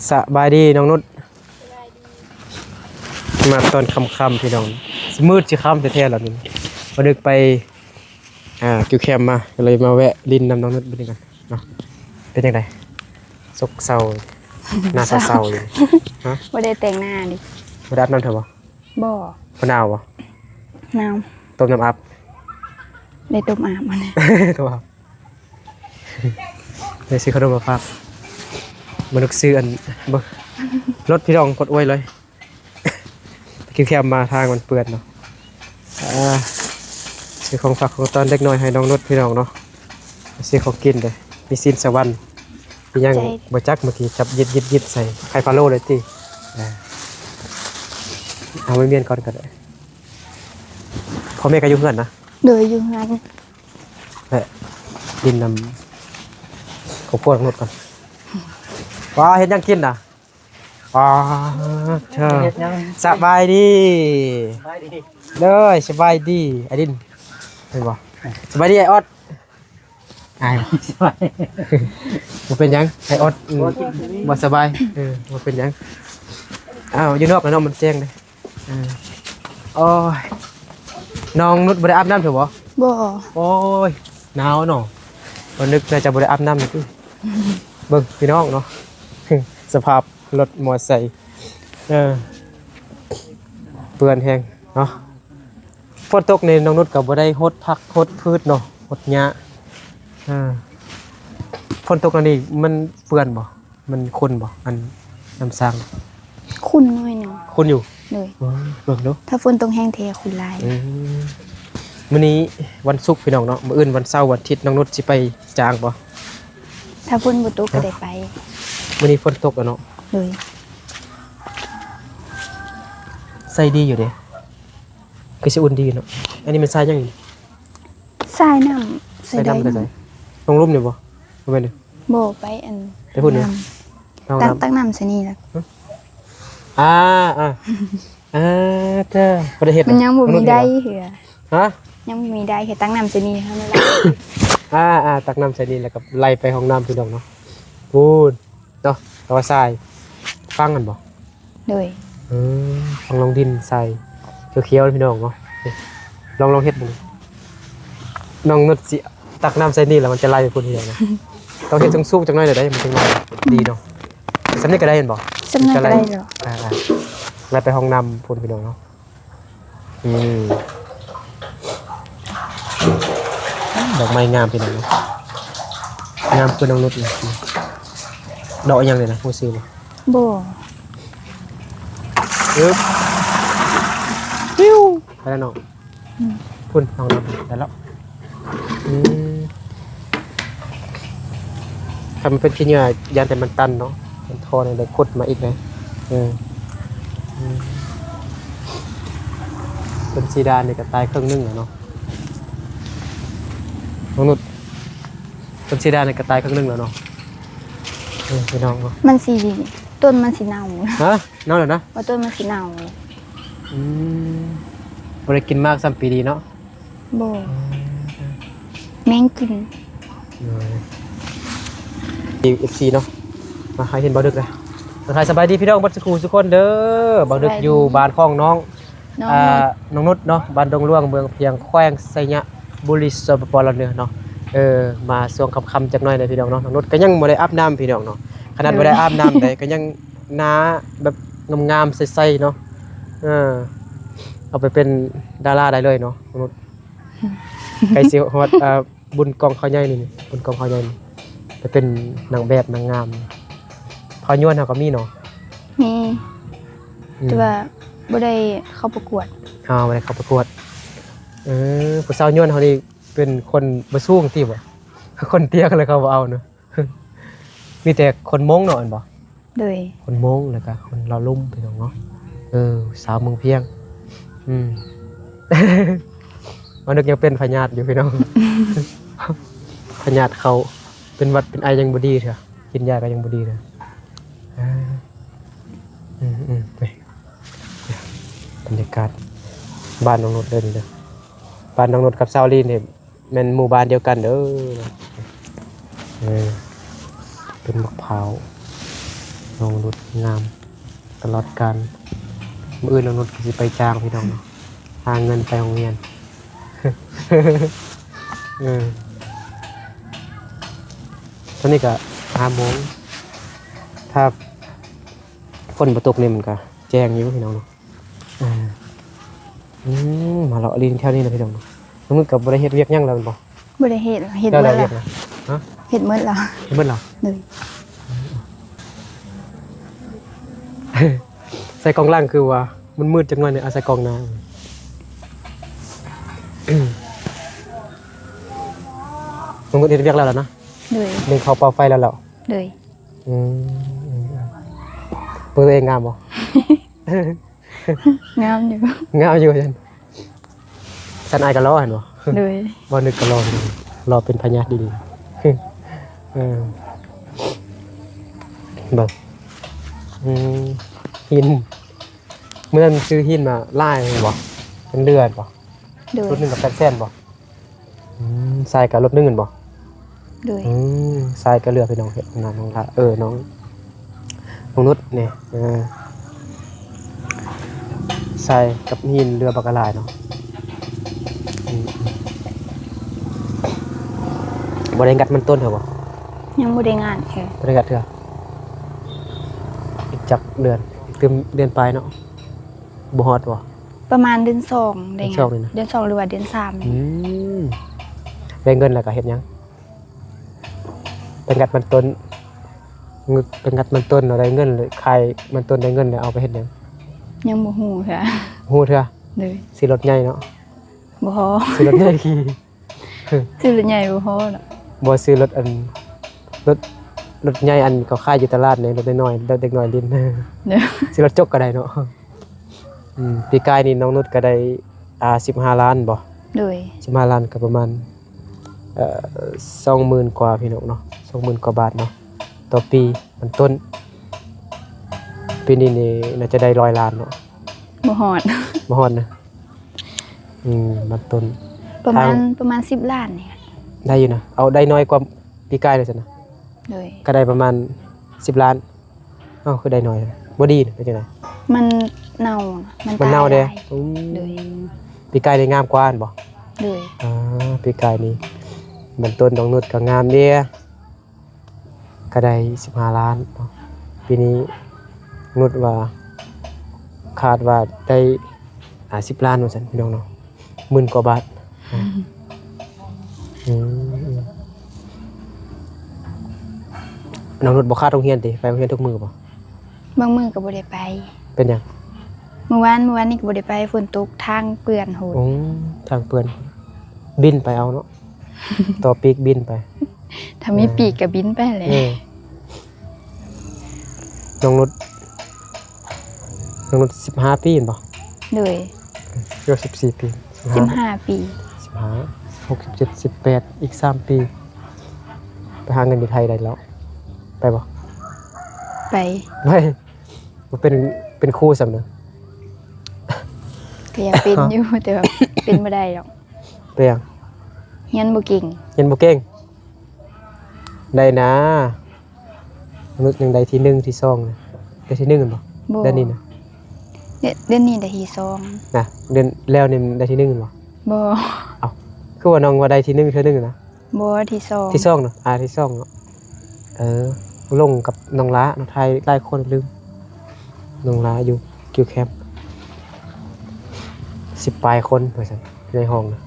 สบายดีน้องนุชมาตอนค่ำๆพี่น้องมืดสิค่ำแท้ๆแล้วนี่มาดึกไปกิวแคมมาก็เลยมาแวะลินน้ำน้องนุชเป็นยังไงเนาะเป็นยังไงซกเศร้าหน้าเศร้าอยู่ฮะบ่ได้แต่งหน้าดิมาดับน้ำเถอะบ่บ่มะนาวบ่น้ต้มน้ำอับ ได้ต้มอาบมาเนี่ย ตัวอับเลยซื้อขนมมาฝากมานึกซื้ออันบ่รถพี่น้องกดอวยเลยกิวแคมมาทางมันเปื้อนเนาะซื้อของฝากของตอนเล็กน้อยให้น้องนุชพี่น้องเนาะซื้อของกินเลยมีซีนสวรรค์มียังบะจักเมื่อกี้จับยิดใส่ไข่พะโล้เลยตีเอาไม่เมียนก่อนก็ได้พ่อแม่ก็อยู่เพื่อนนะโดยอยู่งานแหละดินนำข้าวโพดของนุชก่อนว้าเห็นยังกินอ่ะว้าเธอสบายดีเลยสบายดีไอ้ดินเห็นบ่สบายดีไอ้ออดสบายบ่เป็นยังไอ้ออดบ่สบายบ่เป็นยังอ้าวอยู่นอกแล้วเนาะมันแจ้งเลยโอ้ยน้องนุชบ่ได้อาบน้ำเถอะบ่บ่โอ้ยหนาวเนาะบ่นึกน่าจะบ่ได้อาบน้ำนี่เบิ่งพี่น้องเนาะสภาพรถมอเตอร์ไซค์เปื้อนแห้งเนาะฝนตกในน้องนุชก็บ่ได้ฮดผักฮดพืชเนาะฮดหญ้าฝนตกอันนี้มันเปื้อนบ่มันขุ่นบ่อันน้ำสร้างคุณน้อยหนึงขุ่นอยู่เลยเบิ่งดูถ้าฝนตกแห้งเทคุณหลายมื้อนี้วันศุกร์พี่น้องเนาะมื้ออื่นวันเสาร์วันอาทิตย์น้องนุชสิไปจ้างบ่ถ้าฝนบ่ตกก็ได้ไปมื้อนี้ฝนตกแล้วเนาะเลยใส่ดีอยู่เด้คือสิอุ่นดีเนาะอันนี้มันใส่ยังอีกทรายน้ำใส่น้ำก็ใส่ลงรูปนี่บ่บ่แม่นดิบ่ไปอันไปพูดนี่ตักน้ำใส่นี่ล่ะเจ้าบ่ได้เฮ็ดมันยังบ่มีได้เหือฮะยังบ่มีได้เฮ็ดตักน้ำใส่นี่เท่านั้นล่ะตักน้ำใส่นี่แล้วก็ไล่ไปห้องน้ำพี่น้องเนาะพูดเนาะแล้วก็ใส่ฟังกันบ่เลยฟังลงดินใส่เขียวๆพี่น้องเนาะลองเฮ็ดดูน้องนุชสิตักน้ำใส่นี่แล้วมันจะไล่ไปพุ่นทีเดียวนะต้องเฮ็ดสูงๆจังหน่อยได้มันถึงดีเนาะสำนึกก็ได้เห็นบ่สำนึกก็ได้เหรอไล่ไปห้องน้ำพุ่นพี่น้องเนาะดอกไม้งามพี่น้องงามคือน้องนุชเลยดอกยังเลยนะผู้ซื้อบ่ปิ้วไปแล้วน้องพุ่นน้องน้ำไปแล้วทำเป็นขี้เหงื่อยันแต่มันตันเนาะมันทอในได้กดมาอีกเลยเป็นซีดานเนี่ยก็ตายครึ่งนึงเนาะน้องนุชเป็นซีดานเนี่ยก็ตายครึ่งนึงแล้วเนาะพี่น้องเนาะมันสิต้นมันสิเน่าฮะเน่าเลยนะว่าต้นมันสิเน่าบ่ได้กินมากซ้ำปีดีเนาะบ่แมงกินFC เนาะมาให้เห็นบ่ดึกเลยทักทายสบายดีพี่น้องบัดสักครู่ทุกคนเด้อบ่ดึกอยู่บ้านของน้องนุชเนาะบ้านดงหลวงเมืองเพียงแขวงไสยะบุรีสปปลาวเหนือเนาะมาช่วงค่ำๆจักหน่อยเลยพี่น้องเนาะน้องนุชก็ยังบ่ได้อาบน้ำพี่น้องเนาะขนาดบ่ได้อาบน้ำได้ก็ยังหน้าแบบงามๆใสๆเนาะเอาไปเป็นดาราได้เลยเนาะน้องนุชไกสิฮอดบุญกองเขาใหญ่นี่บุญกองเขาใหญ่ไปเป็นนางแบบนางงามพอย้วนเฮาก็มีเนาะมีแต่ว่าบ่ได้เข้าประกวดบ่ได้เข้าประกวดผู้สาวย้วนเฮานี่เป็นคนบ่สูงติบ่คนเตี้ยก็เลยเขาบ่เอาเนาะมีแต่คนมงเนาะอันบ่เลยคนมงแล้วก็คนลาวลุ่มพี่น้องเนาะสาวเมืองเพียงมันนึกยังเป็นพญาติอยู่พี่น้องพญาติเขาเป็นวัดเป็นไอยังบ่ดีเถอะกินยาก็ยังบ่ดีเถอะบรรยากาศบ้านน้องนุชเด้อนี่เด้อบ้านน้องนุชกับซาวลีนนี่แม่นหมู่บ้านเดียวกันเด้อเป็นมะพร้าว น้องนุชงามตลอดการมื้ออื่นน้องนุชก็สิไปจ้างพี่น้องเนาะหาเงินไปโรงเรียน ตอนนี้ก็5 โมงถ้าฝนบ่ตกนี่มันก็แจ้งอยู่พี่น้องเนาะมาเลาะลินแถวนี้นะพี่น้องเนาะน้องนุชก็บ่ได้เฮ็ดเวียกหยังแล้วแม่นบ่ บ่ได้เฮ็ดเฮ็ด ได้ เบิ แล้ว ด เวีย แล้ ก ว นะฮะ เฮ็ดหมดแล้ว เฮ็ดเบิดแล้ว เลย ใส่กล่องล่างคือว่ามันมืดจังหน่อยเนี่ยเอาใส่กล่องหน้าน้องนุชเฮ็ดเวียกแล้วนะ เลย เล่นเข้าเป่าไฟแล้วเหรอ เลย อืมเปิดตัวเองงามบ่ งามอยู่ งามอยู่ฉันฉันอายก็รอเห็นบ่ เลย บ่นึกก็รอรอเป็นพญาติดีๆเออเบิ่งหินเมื่อนั้นซื้อหินมาลายบ่เป็นเลือดบ่ เลย รถหนึงกับ800,000บ่ทรายกับรถหนึงบ่ เลย ทรายก็เลือพี่น้องเฮ็ดน้องละน้องนุชนี่ทรายกับหินเรือบักกะลายเนาะบ่ได้งัดมันต้นเหรอบ่ ยังบ่ได้งานแค่ บ่ได้งัดเถอะอีกจักเดือนเติมเดือนปลายเนาะบ่ฮอดบ่ ประมาณเดือน2ได้ เดือน งา สอง น เลยนะ เดือน2หรือว่าเดือน3นี่ ได้เงินแล้วก็เฮ็ดหยังไปงัดมันต้นไปงัดมันต้นเอาได้เงินเลยขายมันต้นได้เงินแล้วเอาไปเฮ็ดหยัง ยังบ่ฮู้ค่ะ ฮู้เถอะ เลย สิรถใหญ่เนาะ บ่พอ สิรถใหญ่ขี่ ซื้อรถใหญ่บ่พอเนาะ บ่ซื้อรถรถใหญ่อันเขาขายอยู่ตลาดนี่รถน้อยๆรถเด็กน้อยลิ้น เด้อ ซื้อรถจกก็ได้เนาะปีกายนี่น้องนุชก็ได้15 ล้านบ่ เลย 15 ล้านก็ประมาณ20,000 กว่าพี่น้องเนาะ20,000 กว่าบาทเนาะต่อปีมันต้นปีนี้นี่น่าจะได้100 ล้านเนาะ บ่ฮอด บ่ฮอดนะมันต้น ประมาณ10 ล้านนี่ ได้อยู่นะเอาได้น้อยกว่าปีกายเลยซั่นนะ เลย ก็ได้ประมาณ10 ล้านคือได้น้อยบ่ดีนะเป็นจังได๋ มันเน่ามัน มัน ตาย เน่าเด้ หลยเลย ปีกายได้งามกว่าหั่นบ่ เลย ปีกายนี่มันต้นดอกนุชก็งามเด้ก็ได้15 ล้านเนาะปีนี้นุชว่าคาดว่าได้10 ล้านว่าซั่นพี่น้องเนาะ10,000 กว่าบาทน้องนุชบ่คาดโรงเรียนติไปโรงเรียนทุกมื้อบ่ บางมื้อก็บ่ได้ไป เป็นหยัง เมื่อวานนี่ก็บ่ได้ไปฝนตกทางเปื้อนโหด ทางเปื้อนบินไปเอาเนาะ ต่อปีกบินไป ถ้ามีปีกก็บินไปแหละ น้องนุช15 ปีเห็นบ่ เลย เกือบ14 ปี 15 ปี 15 16 17 18อีก3 ปีไปหาเงินอยู่ไทยได้แล้วไปบ่ ไป ไม่บ่เป็นครูสำเนึก ก็อยากเป็นอยู่ แต่ว่าเป็นบ่ได้หรอก ไปยัง เรียนบ่เก่ง เรียนบ่เก่งได้นะมนุษย์ยังได้ที่1ที่2นะได้ที่1กันบ่ บ่ เดือนนี้นะ เดือนนี้ได้ที่ นะเดือนแล้วนี่ได้ที่1กันบ่ 2บ่ เอ้าคือว่าน้องว่าได้ที่1เทื่อนึงนะ บ่ที่2 ที่2เนาะที่2เนาะลงกับน้องล้าน้องไทยหลายคนลืมน้องล้าอยู่คิวแคมป์10 ปลายคนว่าซั่นในห้องนะ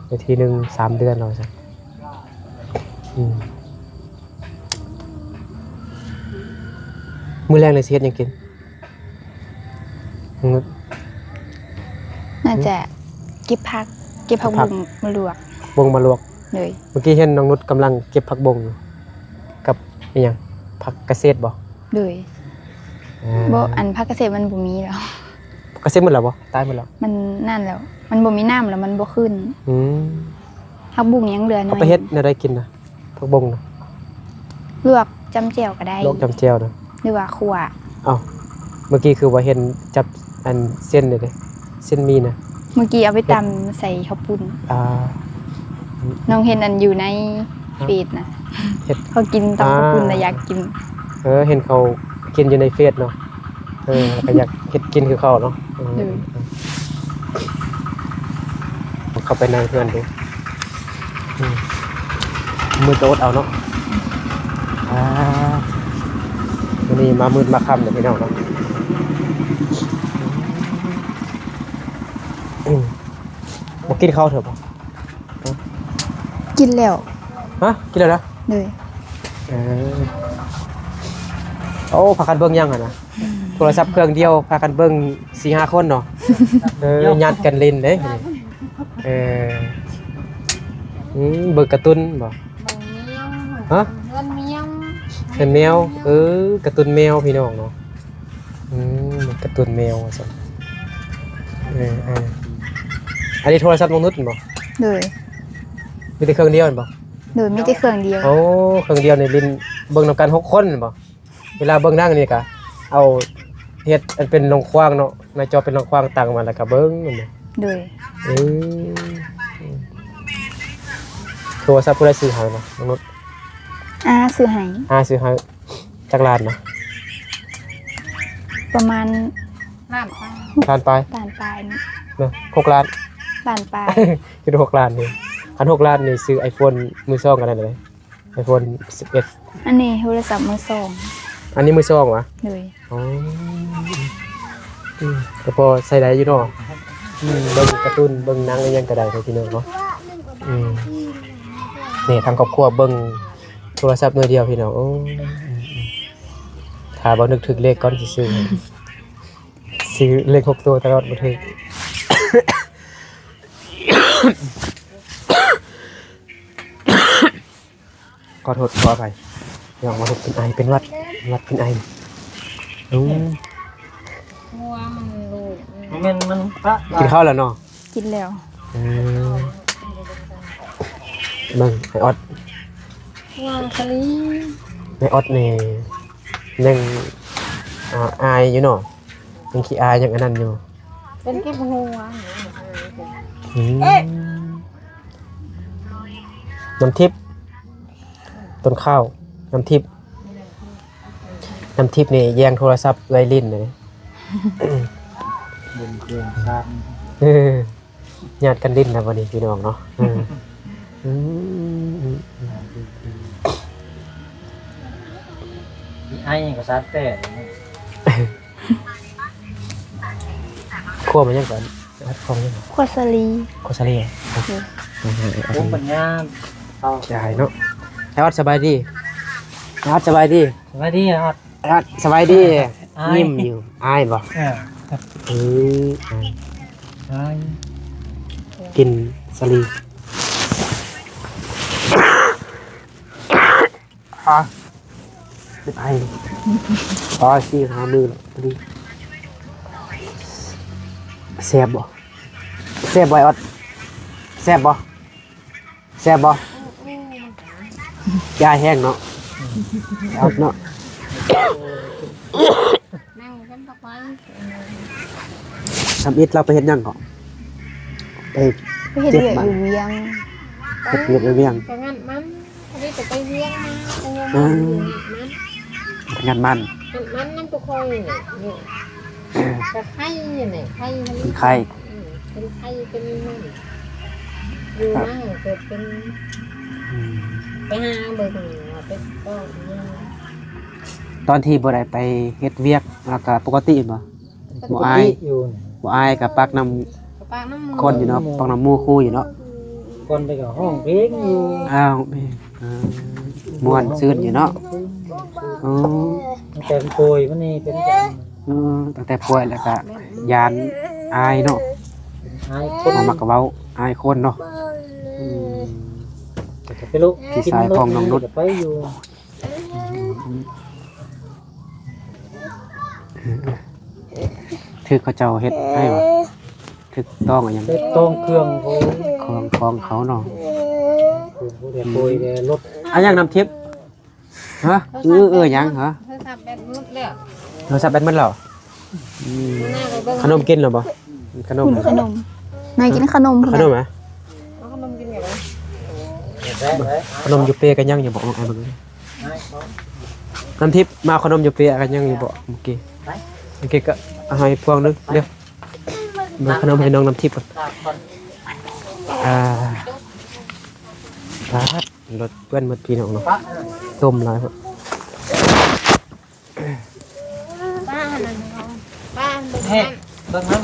ในทีนึง3 เดือนแล้วว่าซั่นมื้อแรงเลยสิเฮ็ดหยังกิน น่าจะเก็บผักบุ้งมาลวก บงมาลวก เลย เมื่อกี้เห็นน้องนุชกำลังเก็บผักบงอยู่กับอีหยังผักเกษตรบ่ เลยบ่อันผักเกษตรมันบ่มีแล้ว เกษตรหมดแล้วบ่ตายหมดแล้ว มันนั่นแล้ว มันบ่มีน้ำแล้วมันบ่ขึ้น ผักบุ้งยังเหลือน้ เอา อย ไปเฮ็ดแนวใดกินนะผักบงนะ ลวกจำแจ่วก็ได้ ลวกจำแจ่วนะ หรือว่าคั่ว เอ้าเมื่อกี้คือว่าเห็นจับอันเส้นนี่เด้เส้นมีนะ เมื่อกี้เอาไปตำใส่ข้าวปุ้น อ่า น้องเห็นอันอยู่ในฟีดนะ เฮ็ด เขากินตำข้าวปุ้นแต่อยากกิน เห็นเขา กินอยู่ในเฟซเนาะก็อยากเฮ็ดกินคือเขาเนาะเข้าไปนั่งเพื่อนดูมือโต๊ดเอาเนาะวันนี้มามืดมาค่ำเดี๋ยวพี่น้องเนาะมากินข้าวเถอะป่ะ กินแล้ว ฮะกินแล้วนะ เลย โอ้พากันเบิ้งยังอ่ะนะโทรศัพท์เครื่องเดียวพากันเบิ้ง4-5 คนเนาะญาติกันเล่นเด้เบิ้งการ์ตูนบ่ฮะเป็นแมวการ์ตูนแมวพี่น้องเนาะการ์ตูนแมวซั่นอันนี้โทรศัพท์น้องนุชบ่ เลย มีแต่เครื่องเดียวบ่ เลยมีแต่เครื่องเดียว โอ้เครื่องเดียวนี่ลินเบิ่งนำกัน6 คนบ่เวลาเบิ่งนั่งนี่ก็เอาเฮ็ดอันเป็นรองควางเนาะในจอเป็นรองควางตั้งมาแล้วก็เบิ่งนั่นน่ะ เลย โทรศัพท์ผู้ใดซื้อให้เนาะน้องนุช ซื้อให้ ซื้อให้จักล้านนะ ประมาณ ล้านปลาย ล้านปลายนี่ เนาะ6 ล้าน ล้านปลาย คือ6 ล้านนี่คัน6 ล้านนี่ซื้อ iPhone มือ2กันได้เลย iPhone 11 อันนี้โทรศัพท์มือสอง อันนี้มือ2วะ เลย อ๋อก็พอใส่ได้อยู่เนาะเบิ่งการ์ตูนเบิ่งหนังอะไรยังก็ได้พี่น้องเนาะนี่ทางครอบครัวเบิ่งโทรศัพท์หน่วยเดียวพี่น้องโอ้ถ้าบ่นึกถึงเลขก่อนสิซื้อเลข6 ตัวตลอดบ่ถึงขอโทษขออภัยน้องมาถูกเป็นไอเป็นหวัดเป็นไองัวมันลูกมันพระ กินข้าวแล้วเนาะ กินแล้ว เบิ่งไอออด งัวคลี ไอออดนี่ยังอายอยู่เนาะยังขี้อายยังอันนั้นอยู่ เป็นที่หัว น้ำทิพย์ต้นข้าวน้ำทิพย์นี่แย่งโทรศัพท์ไวลิ้นเลย บนเครื่องชาติ ญาติกันลิ้นนะวันนี้พี่น้องเนาะไอ้ก็ชาติแต่ คั่วมันยังก่อนคองยัง ควาซาลี คั่วซาเล่ วงปัญญาเอา ใช่เนาะไอออดสบายดีไอออดสบายดี สวัสดีครับ ไอออดสบายดียิ้มอยู่อายบ่ใช่ กินสลีเป็นไอซี่หามือสลีแซ่บบ่ไอออดแซ่บบ่ยาแห้งเนาะไอออดเนาะ นั่งกันต่อไป ทำอิฐเราไปเฮ็ดหยังก่อนไป ไปเฮ็ดเวียกอยู่เวียง เฮ็ดเวียกเวียง แต่งั้นมันอันนี้จะไปเวียงมามัน งานมัน น้ำตัวคอยเนี่ยจะไข่เนี่ยไข่ เป็นไข้ เป็นไข่เป็นมันอยู่นะเกิดเป็นไปหาเบอร์หนึ่งเป็นก็ ตอนที่บ่ได้ไปเฮ็ดเวียกแล้วก็ปกติบ่อายกับปักน้ำคนอยู่เนาะปักน้ำหมู่คู่อยู่เนาะ คนไปกับห้องเพลงอยู่ ม่วนซื่นอยู่เนาะอ๋อ แต่ป่วยมันนี่เป็นจัง ตั้งแต่ป่วยแล้วก็ยานอายเนาะ หายค มาน มักกะเว้าอายคนเนาะ จะไปลุก ที่สายของน้องนุช ไปอยู่ ถึกเขาเจ้าเฮ็ดให้บ่ถึกต้องอะหยัง ไปตรงเครื่องโอ้ ของเขาเนาะ เดี๋ยวป่วยเดี๋ยวรถ อันยังน้ำทิพย์ฮะยังฮะ โทรศัพท์แบตหมดแล้ว โทรศัพท์แบตมันแล้ว หน้าไปเบิ่ง ขนมกินหรอบ่ขนม ขนมนายกินขนม ขนมไหม เอาขนมกินอย่างไร ขนมอยู่เปกันยังอย่าบอกน้องไอ้เบิ่ง หายเขา น้ำทิพย์มาเอาขนมอยู่เปียกันยังอยู่บ่เมื่อกี้ก็เอาให้พวงนึงเดี๋ยวมาขนมให้น้องน้ำทิพย์ก่อนรถเพื่อนหมดพี่น้องเนาะต้มหลายพุ่น บ้านน่ะน้องบ้านเบิ่ง เฮ้ นั่น เบิ่งมัน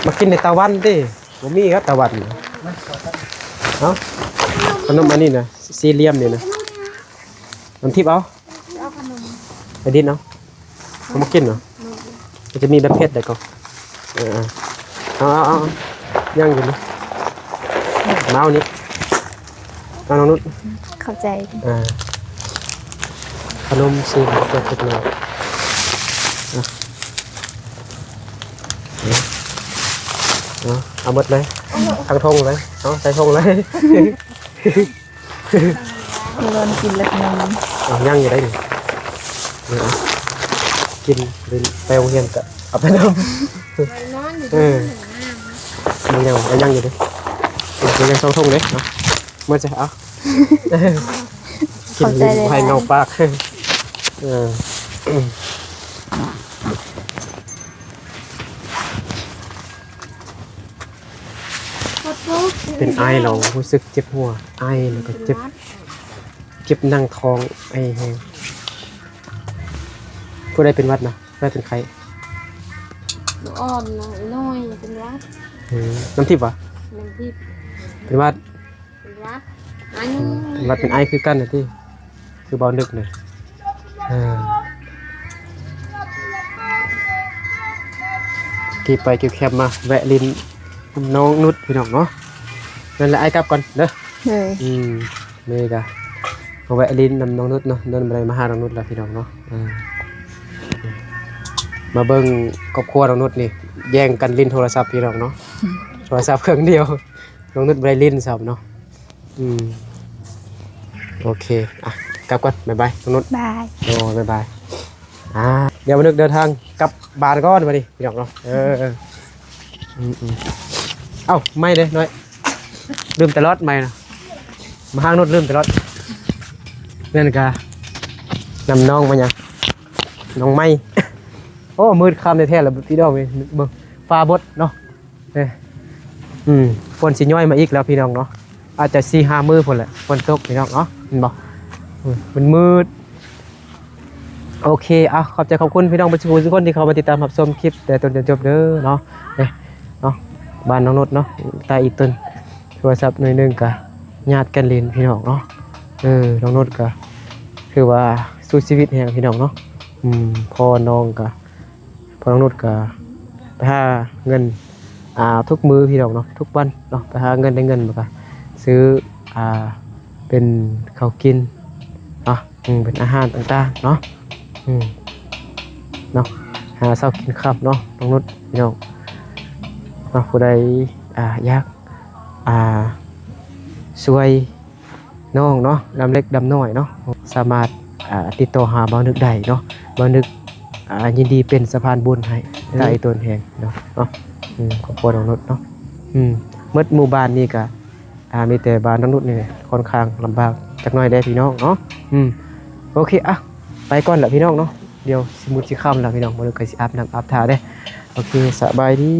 มากินในตะวันดิผมมีครับตะวันเอาขนมอันนี้นะสี่เหลี่ยมนี่นะน้ำทิพย์เอา เอาขนม ไปดินเอาเอามากินเหรอมันจะมีแบบเผ็ดได้ก็เอาย่างอยู่นี่มาเอานี้เอาน้องนุช เข้าใจ ขนมซีนเกิดขึ้นมาเอาหมดเลยทั้งทงเลยเอาใส่ทงเลย รอนกินแล้วนม เอาย่างอยู่ได้ดิกินไปโรงเรียนก็เอาไปนำ ไปนอนอยู่ที่หนึ่งน้ำ มันยังอยู่ดิมันยังทงเลยเนาะเมื่อจะเอากินลิ้นไผ่เงาปากเป็นไอเรารู้สึกเจ็บหัวไอแล้วก็เจ็บนั่งท้องไอแห้งผู้ใดเป็นวัดนะผู้ใดเป็นใคร อ่อนหน่อยน้อยเป็นรัก น้ำทิพย์วะ น้ำพริก เป็นวัด เป็นรักอันนี้ เป็นวัดเป็นไอคือกันนะที่คือเบานึกเลยกี่ไปกี่แคบมาแวะลินน้องนุชพี่น้องเนาะนั่นแหละไอ้กลับก่อนเด้อ เลย เมกะมาแวะลินนำน้องนุชเนาะเดินไปมาหาน้องนุชแล้วพี่น้องเนาะมาเบิ่งครอบครัวน้องนุชนี่แย่งกันลินโทรศัพท์พี่น้องเนาะโทรศัพท์เครื่องเดียวน้องนุชไปลินสับเนาะโอเคกลับก่อนบ๊ายบายน้องนุช บาย โอ้บ๊ายบายเดี๋ยวมานึกเดินทางกลับบ้านก่อนมาดิพี่น้องเนาะเอ้าไม่เลยน้อยลืมแต่รถไม่นะมาห้างนุชลืมแต่รถเพื่อนกานำน้องมายังน้องไม่ โอ้มืดค่ำในแท้แล้วพี่น้องเว้ยเบิ่งฟ้าบดเนาะฝนสิย้อยมาอีกแล้วพี่น้องเนาะอาจจะ4-5 มื้อพุ่นแหละฝนตกพี่น้องเนาะเห็นบ่มันมืดโอเคขอบใจขอบคุณพี่น้องทุกคนที่เข้ามาติดตามรับชมคลิปแต่ต้นจนจบเด้อเนาะเนาะบ้านน้องนุชเนาะตาอีต้นโทรศัพท์หน่อยนึงกะญาติกันเล่นพี่น้องเนาะน้องนุชกะคือว่าสู้ชีวิตแห่งพี่น้องเนาะพอน้องกะพอน้องนุชกะไปหาเงินทุกมื้อพี่น้องเนาะทุกวันเนาะไปหาเงินได้เงินมากะซื้อเป็นข้าวกินเป็นอาหารต่างๆเนาะเนาะหาเช้ากินค่ำเนาะน้องนุชพี่น้องเนาะผู้ใดอยากช่วยน้องเนาะดำเล็กดำน้อยเนาะสามารถติดต่อหาบ่าวนึกได้เนาะบ่าวนึกยินดีเป็นสะพานบุญให้ได้ตนแห่งเนาะขอบคุณน้องนุชเนาะเมื่อหมู่บ้านนี่ก็มีแต่บ้านน้องนุชนี่ค่อนข้างลำบากจักหน่อยได้พี่น้องเนาะโอเคไปก่อนแหละพี่น้องเนาะเดี๋ยวสิมุดสิค่ำแล้วพี่น้องบ่นึกก็สิอาบน้ำอาบท่าได้โอเคสบายดี